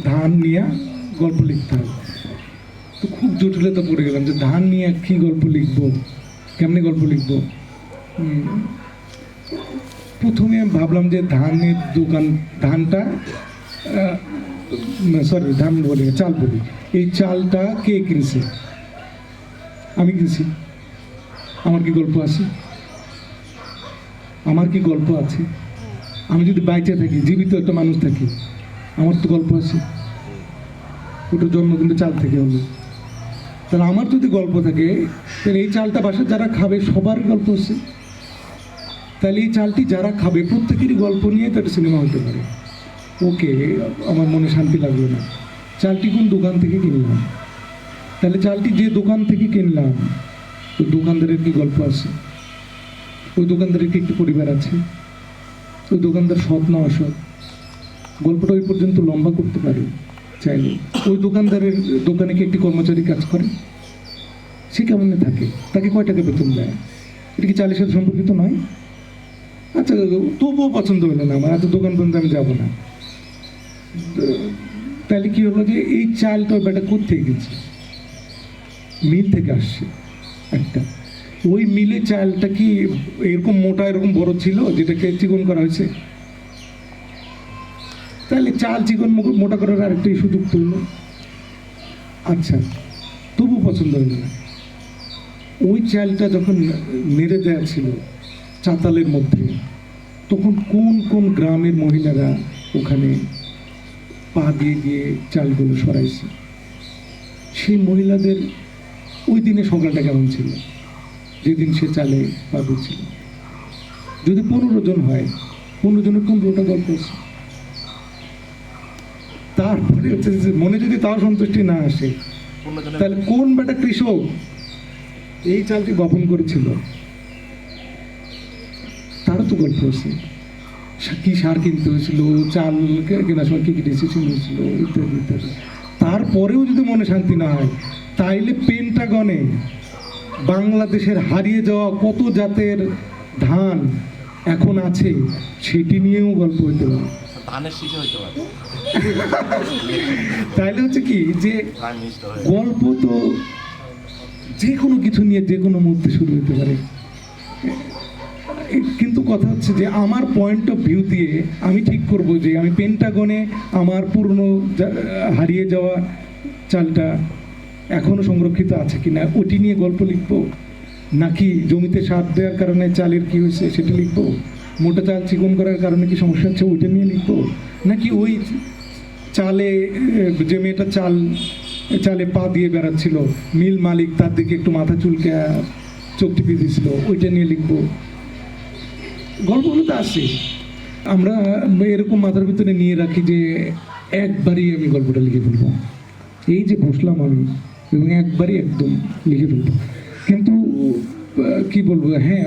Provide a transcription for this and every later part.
ধান নিয়ে গল্প লিখতে হবে। তো খুব জটিলতা পড়ে গেলাম যে ধান নিয়ে কী গল্প লিখবো, কেমনি গল্প লিখবো। প্রথমে ভাবলাম যে ধানের দোকান, ধানটা সরি ধান বলি চাল বলি, এই চালটা কে কিনছে? আমি কিনছি। আমার কি গল্প আছে? আমার কি গল্প আছে? আমি যদি বাইচে থাকি, জীবিত একটা মানুষ থাকি, আমার তো গল্প আছে। ওটার জন্ম কিন্তু চাল থেকে হলো। তাহলে আমার যদি গল্প থাকে, তাহলে এই চালটা বাসায় যারা খাবে সবার গল্প আছে। তাহলে এই চালটি যারা খাবে প্রত্যেকেরই গল্প নিয়ে তো একটা সিনেমা হতে পারে। ওকে, আমার মনে শান্তি লাগলো না। চালটি কোন দোকান থেকে কিনলাম? তাহলে চালটি যে দোকান থেকে কিনলাম, ওই দোকানদারের কি গল্প আছে? ওই দোকানদারের কি একটি পরিবার আছে? ওই দোকানদার সৎ না অসৎ? গল্পটা ওই পর্যন্ত লম্বা করতে পারি চাইলে। ওই দোকানদারের দোকানে কি একটি কর্মচারী কাজ করে? সে কেমন থাকে? তাকে কয় টাকা বেতন দেয়? এটা কি চালের সাথে সম্পর্কিত নয়? আচ্ছা, তবুও পছন্দ হলো না আমার, এত দোকান পর্যন্ত আমি যাবো না। তাহলে কি হলো যে এই চালটা ওই বেটা কোত্থেকে গেছে? মিল থেকে আসছে একটা। ওই মিলে চালটা কি এরকম মোটা, এরকম বড় ছিল যেটাকে চিকন করা হয়েছে? তাহলে চাল চিকন মোটা করার আরেকটা সুযোগ তৈল। আচ্ছা, তবু পছন্দ হলো না। ওই চালটা যখন মেরে দেওয়া ছিল চাতালের মধ্যে, তখন কোন কোন গ্রামের মহিলারা ওখানে পা দিয়ে দিয়ে চালগুলো সরাইছে? সেই মহিলাদের ওই দিনে সকালটা কেমন ছিল যেদিন সে চালে পা দিচ্ছিল? যদি 15 জন হয়, 15 জনের 15টা গল্প আছে। তারপরে হচ্ছে মনে যদি তাও সন্তুষ্টি না আসে, তাহলে কোন বেটা কৃষক এই চালটি বপন করেছিল তারও তো গল্প আছে। কি সার কিনতে হয়েছিল, চাল কেনার সময় কি কি ডিসিশন হয়েছিল, ইত্যাদি ইত্যাদি। তারপরেও যদি মনে শান্তি না হয়, তাইলে পেন্টাগনে বাংলাদেশের হারিয়ে যাওয়া কত জাতের ধান এখন আছে সেটি নিয়েও গল্প হইতে পারে। তাইলে হচ্ছে কি যে গল্প তো যে কোনো কিছু নিয়ে যে কোনো মুহূর্তে শুরু হতে পারে। কিন্তু কথা হচ্ছে যে আমার পয়েন্ট অফ ভিউ দিয়ে আমি ঠিক করব যে আমি পেন্টাগনে আমার পুরনো হারিয়ে যাওয়া চালটা এখনো সংরক্ষিত আছে কিনা ওটি নিয়ে গল্প লিখবো, নাকি জমিতে সার দেওয়ার কারণে চালের কি হয়েছে সেটা লিখবো, মোটা চাল চিকন করার কারণে কি সমস্যা হচ্ছে ওইটা নিয়ে লিখবো, নাকি ওই চালে যে মেয়েটা চালে পা দিয়ে বেড়াচ্ছিল, মিল মালিক তার দিকে একটু মাথা চুলকে চোখ টিপে দিয়েছিল, ওইটা নিয়ে লিখবো। গল্পগুলো তো আসে, আমরা এরকম মাথার ভিতরে নিয়ে রাখি যে একবারই আমি গল্পটা লিখে ফেলবো। এই যে বসলাম আমি এবং একবারই একদম লিখে ফেলবো। কিন্তু কি বলবো, হ্যাঁ,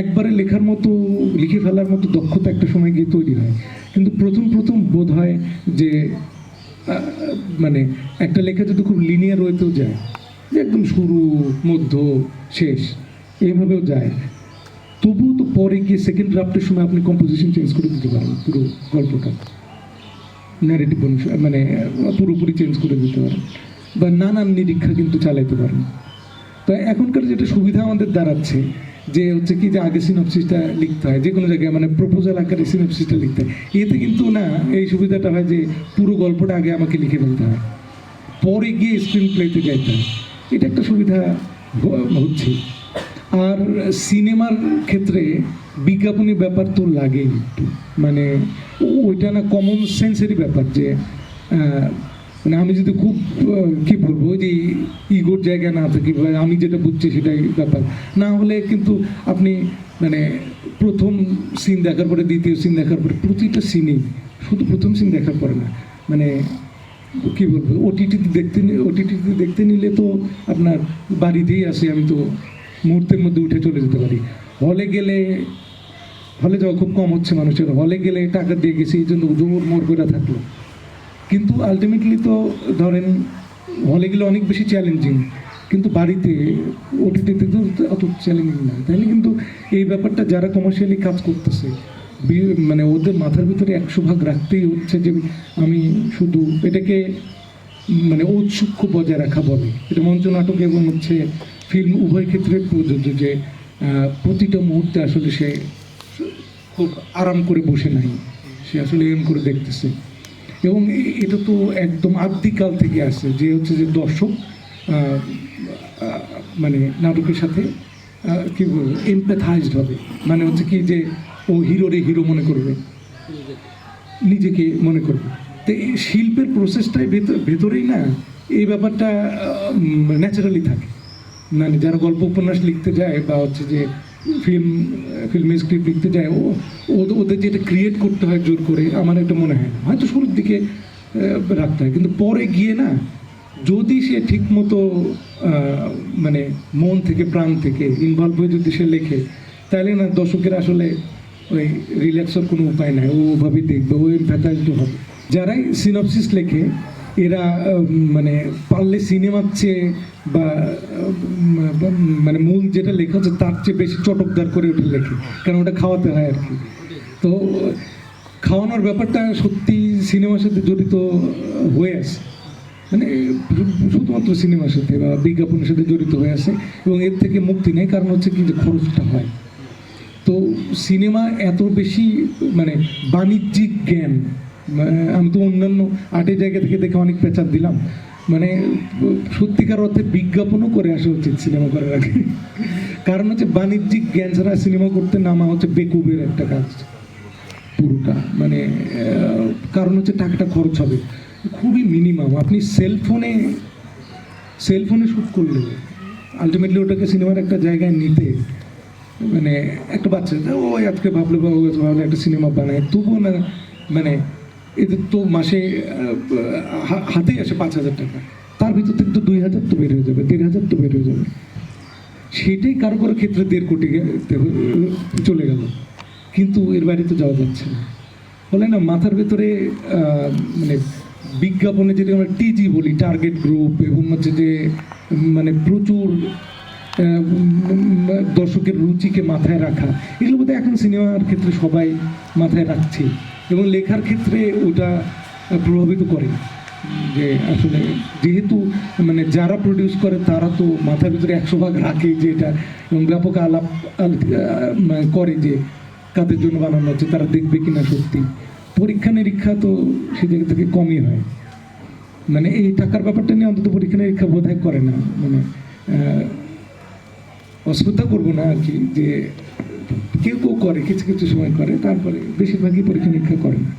একবারে লেখার মতো, লিখে ফেলার মতো দক্ষতা একটা সময় গিয়ে তৈরি হয়। কিন্তু প্রথম বোধ হয় যে মানে একটা লেখা যদি খুব লিনিয়ার হইতেও যায়, যে একদম শুরু মধ্য শেষ এইভাবেও যায়, তবুও তো পরে গিয়ে সেকেন্ড ড্রাফটের সময় আপনি কম্পোজিশন চেঞ্জ করে দিতে পারেন, পুরো গল্পটা ন্যারেটিভ মানে পুরোপুরি চেঞ্জ করে দিতে পারেন, বা নানান নিরীক্ষা কিন্তু চালাইতে পারেন। তো এখনকার যেটা সুবিধা আমাদের দাঁড়াচ্ছে যে হচ্ছে কি যে আগে সিনপসিসটা লিখতে হয়, যে কোনো জায়গায় মানে প্রপোজাল আকারে সিনপসিসটা লিখতে হয়। এতে কিন্তু না, এই সুবিধাটা হয় যে পুরো গল্পটা আগে আমাকে লিখে ফেলতে হয়, পরে গিয়ে স্ক্রিন প্লেতে যাইতে হয়। এটা একটা সুবিধা হচ্ছে। আর সিনেমার ক্ষেত্রে বিজ্ঞাপনী ব্যাপার তো লাগেই একটু, মানে ওইটা না কমন সেন্সেরই ব্যাপার যে মানে আমি যদি খুব কি বলবো ওই যে ইগোর জায়গা না থাকি, আমি যেটা বুঝছি সেটাই ব্যাপার না হলে কিন্তু আপনি মানে প্রথম সিন দেখার পরে দ্বিতীয় সিন দেখার পরে প্রতিটা সিনেই, শুধু প্রথম সিন দেখার পরে না, মানে কি বলবো ওটিটিতে দেখতে নিলে তো আপনার বাড়িতেই আসে, আমি তো মুহূর্তের মধ্যে উঠে চলে যেতে পারি। হলে যাওয়া খুব কম হচ্ছে মানুষের, হলে গেলে টাকা দিয়ে গেছে এই জন্য জোর মোর করে থাকলো। কিন্তু আলটিমেটলি তো ধরেন হলে গেলে অনেক বেশি চ্যালেঞ্জিং, কিন্তু বাড়িতে ওটিটিতে তো অত চ্যালেঞ্জিং না। তাহলে কিন্তু এই ব্যাপারটা যারা কমার্শিয়ালি কাজ করতেছে মানে ওদের মাথার ভিতরে 100 ভাগ রাখতেই হচ্ছে যে আমি শুধু এটাকে মানে ঔৎসুক্য বজায় রাখা বলে, এটা মঞ্চ নাটক এবং হচ্ছে ফিল্ম উভয় ক্ষেত্রে প্রযোজ্য, যে প্রতিটা মুহূর্তে আসলে সে খুব আরাম করে বসে নাই, সে আসলে এম করে দেখতেছে। এবং এটা তো একদম আদিকাল থেকে আসে যে হচ্ছে যে দর্শক মানে নাটকের সাথে কি বলবো এমপ্যাথাইজড হবে, মানে হচ্ছে কি যে ও হিরোরে হিরো মনে করবে, নিজেকে মনে করবে। তো এই শিল্পের প্রসেসটাই ভেতরেই না এই ব্যাপারটা ন্যাচারালি থাকে। মানে যারা গল্প উপন্যাস লিখতে যায় বা হচ্ছে যে ফিল্মের স্ক্রিপ্ট লিখতে যায়, ওদের যেটা ক্রিয়েট করতে হয় জোর করে, আমার একটা মনে হয় না, হয়তো শুরুর দিকে রাখতে হয়, কিন্তু পরে গিয়ে না যদি সে ঠিকমতো মানে মন থেকে প্রাণ থেকে ইনভলভ হয়ে যদি সে লেখে, তাহলে না দর্শকের আসলে ওই রিল্যাক্সের কোনো উপায় নাই, ও ওভাবেই দেখবে, ও এমপ্যাথাইজড হবে। যারাই সিনপসিস লেখে এরা মানে পারলে সিনেমার চেয়ে বা মানে মূল যেটা লেখা হচ্ছে তার চেয়ে বেশি চটকদার করে ওটা লেখে, কারণ ওটা খাওয়াতে হয় আর কি। তো খাওয়ানোর ব্যাপারটা সত্যি সিনেমার সাথে জড়িত হয়ে আছে, মানে শুধুমাত্র সিনেমার সাথে বা বিজ্ঞাপনের সাথে জড়িত হয়ে আছে, এবং এর থেকে মুক্তি নেই। কারণ হচ্ছে কি যে খরচটা হয়। তো সিনেমা এত বেশি মানে বাণিজ্যিক জ্ঞান, আমি তো অন্যান্য আর্টের জায়গা থেকে দেখে অনেক পেঁচার দিলাম, মানে সত্যিকার অর্থে বিজ্ঞাপনও করে আসা উচিত সিনেমা করার আগে। কারণ হচ্ছে বাণিজ্যিক জ্ঞান ছাড়া সিনেমা করতে নামা হচ্ছে বেকুবের একটা কাজ পুরোটা, মানে কারণ হচ্ছে টাকাটা খরচ হবে খুবই মিনিমাম। আপনি সেলফোনে শ্যুট করলে আলটিমেটলি ওটাকে সিনেমার একটা জায়গায় নিতে, মানে একটা বাচ্চা ও আজকে ভাবলে বা ভাবলে একটা সিনেমা বানায়, তবুও না মানে এদের তো মাসে হাতে আসে 5,000 টাকা, তার ভিতর থেকে তো 2,000 তো বের হয়ে যাবে, 1,500 তো বের হয়ে যাবে। সেটাই কারো কারো ক্ষেত্রে 1.5 কোটি চলে গেল, কিন্তু এর বাইরে তো যাওয়া যাচ্ছে না। বলে না মাথার ভেতরে মানে বিজ্ঞাপনে যেটা আমরা টিজি বলি, টার্গেট গ্রুপ, এবং হচ্ছে যে মানে প্রচুর দর্শকের রুচিকে মাথায় রাখা, এগুলো বোধহয় এখন সিনেমার ক্ষেত্রে সবাই মাথায় রাখছে, এবং লেখার ক্ষেত্রে ওটা প্রভাবিত করে। যে আসলে যেহেতু মানে যারা প্রডিউস করে তারা তো মাথার ভিতরে 100 ভাগ রাখে যে এটা, এবং ব্যাপক আলাপ করে যে কাদের জন্য বানানো হচ্ছে, তারা দেখবে কিনা সত্যি। পরীক্ষা নিরীক্ষা তো সে জায়গা থেকে কমই হয়, মানে এই টাকার ব্যাপারটা নিয়ে অন্তত পরীক্ষা নিরীক্ষা বোধহয় করে না। মানে অশ্রদ্ধা করবো না আর কি, যে কেউ কেউ করে, কিছু কিছু সময় করে, তারপরে বেশিরভাগই পরীক্ষা নিরীক্ষা করে না।